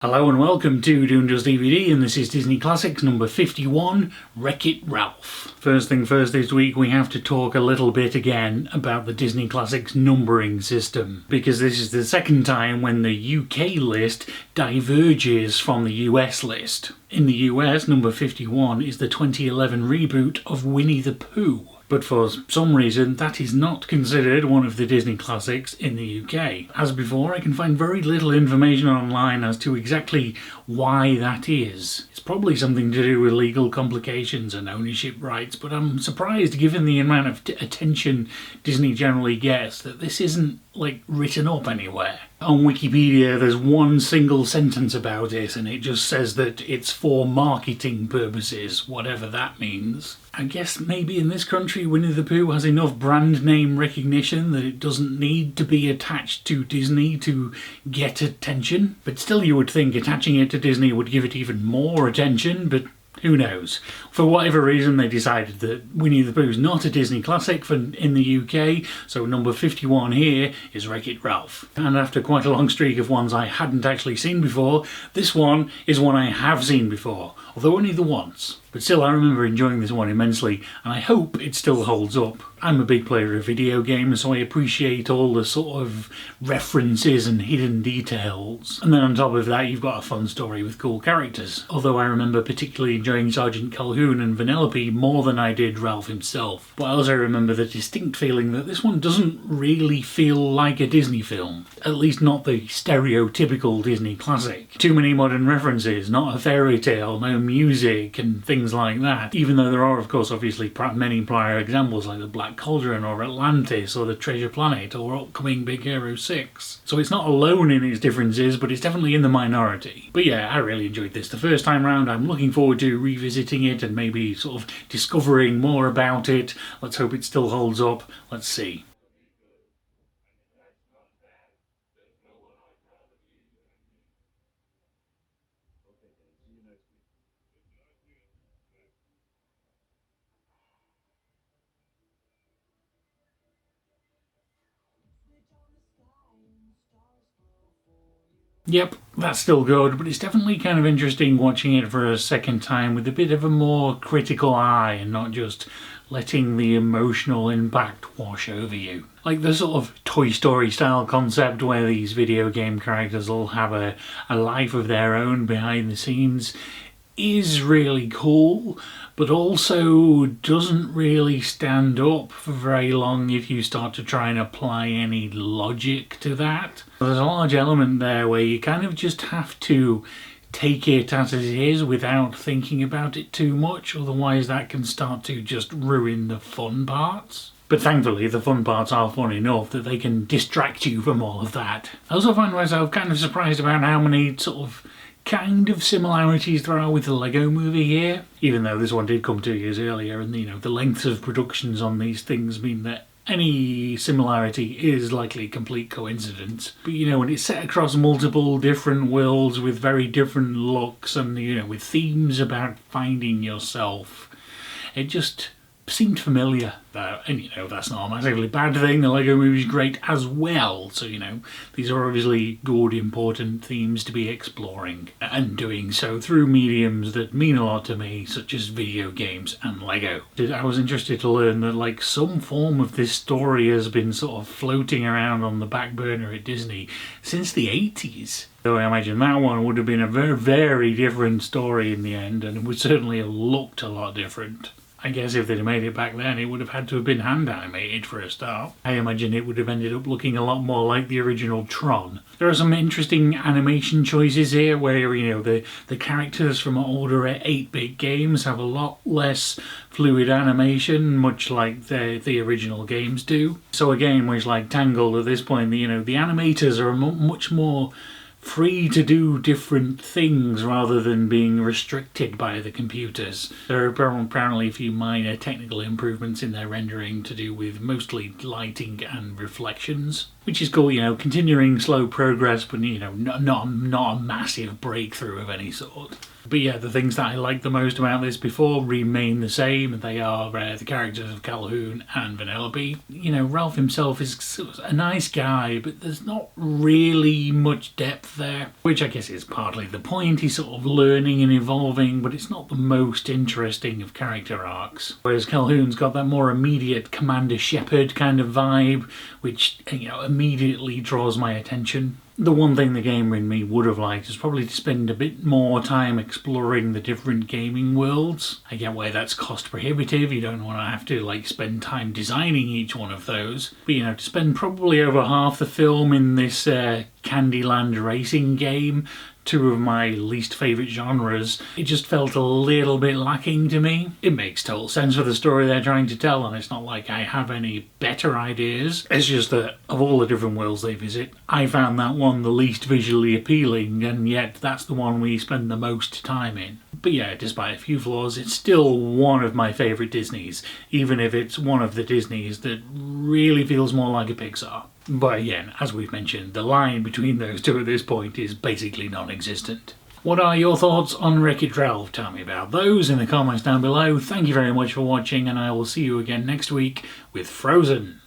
Hello and welcome to Doing Just DVD, and this is Disney Classics number 51, Wreck-It Ralph. First thing first, this week we have to talk a little bit again about the Disney Classics numbering system, because this is the second time when the UK list diverges from the US list. In the US, number 51 is the 2011 reboot of Winnie the Pooh. But for some reason, that is not considered one of the Disney classics in the UK. As before, I can find very little information online as to exactly why that is. It's probably something to do with legal complications and ownership rights, but I'm surprised, given the amount of attention Disney generally gets, that this isn't, written up anywhere. On Wikipedia, there's one single sentence about it, and it just says that it's for marketing purposes, whatever that means. I guess maybe in this country Winnie the Pooh has enough brand name recognition that it doesn't need to be attached to Disney to get attention. But still, you would think attaching it to Disney would give it even more attention, but who knows? For whatever reason, they decided that Winnie the Pooh's not a Disney classic in the UK, so number 51 here is Wreck-It Ralph. And after quite a long streak of ones I hadn't actually seen before, this one is one I have seen before, although only the once. But still, I remember enjoying this one immensely, and I hope it still holds up. I'm a big player of video games, so I appreciate all the sort of references and hidden details. And then on top of that, you've got a fun story with cool characters. Although I remember particularly enjoying Sergeant Calhoun and Vanellope more than I did Ralph himself. But I also remember the distinct feeling that this one doesn't really feel like a Disney film. At least not the stereotypical Disney classic. Too many modern references, not a fairy tale, no music, and things like that. Even though there are, of course, obviously many prior examples like the Black Cauldron or Atlantis or the Treasure Planet or upcoming Big Hero 6. So it's not alone in its differences, but it's definitely in the minority. But yeah, I really enjoyed this the first time round. I'm looking forward to revisiting it and maybe sort of discovering more about it. Let's hope it still holds up. Let's see. Yep, that's still good, but it's definitely kind of interesting watching it for a second time with a bit of a more critical eye and not just letting the emotional impact wash over you. Like the sort of Toy Story style concept where these video game characters all have a life of their own behind the scenes is really cool, but also doesn't really stand up for very long if you start to try and apply any logic to that. There's a large element there where you kind of just have to take it as it is without thinking about it too much, otherwise that can start to just ruin the fun parts. But thankfully the fun parts are fun enough that they can distract you from all of that. I also find myself kind of surprised about how many kind of similarities there are with the Lego movie here, even though this one did come 2 years earlier, and the lengths of productions on these things mean that any similarity is likely complete coincidence. But when it's set across multiple different worlds with very different looks and with themes about finding yourself, it just seemed familiar. And that's not a massively bad thing. The Lego movie is great as well, so these are obviously good, important themes to be exploring, and doing so through mediums that mean a lot to me, such as video games and Lego. I was interested to learn that some form of this story has been sort of floating around on the back burner at Disney since the 80s. Though I imagine that one would have been a very, very different story in the end, and it would certainly have looked a lot different. I guess if they'd made it back then, it would have had to have been hand animated for a start. I imagine it would have ended up looking a lot more like the original Tron. There are some interesting animation choices here where, the characters from older 8-bit games have a lot less fluid animation, much like the original games do. So a game which, like Tangled at this point, the animators are much more free to do different things rather than being restricted by the computers. There are apparently a few minor technical improvements in their rendering to do with mostly lighting and reflections, which is cool, you know, continuing slow progress, but, you know, not a massive breakthrough of any sort. But yeah, the things that I like the most about this before remain the same. They are the characters of Calhoun and Vanellope. You know, Ralph himself is sort of a nice guy, but there's not really much depth there, which I guess is partly the point. He's sort of learning and evolving, but it's not the most interesting of character arcs. Whereas Calhoun's got that more immediate Commander Shepard kind of vibe, which, you know, immediately draws my attention. The one thing the gamer in me would have liked is probably to spend a bit more time exploring the different gaming worlds. I get why that's cost prohibitive, you don't want to have to like spend time designing each one of those. But you know, to spend probably over half the film in this Candyland racing game, two of my least favourite genres, it just felt a little bit lacking to me. It makes total sense for the story they're trying to tell, and it's not like I have any better ideas. It's just that of all the different worlds they visit, I found that one the least visually appealing, and yet that's the one we spend the most time in. But yeah, despite a few flaws, it's still one of my favourite Disneys, even if it's one of the Disneys that really feels more like a Pixar. But again, as we've mentioned, the line between those two at this point is basically non-existent. What are your thoughts on Wreck-It Ralph? Tell me about those in the comments down below. Thank you very much for watching, and I will see you again next week with Frozen.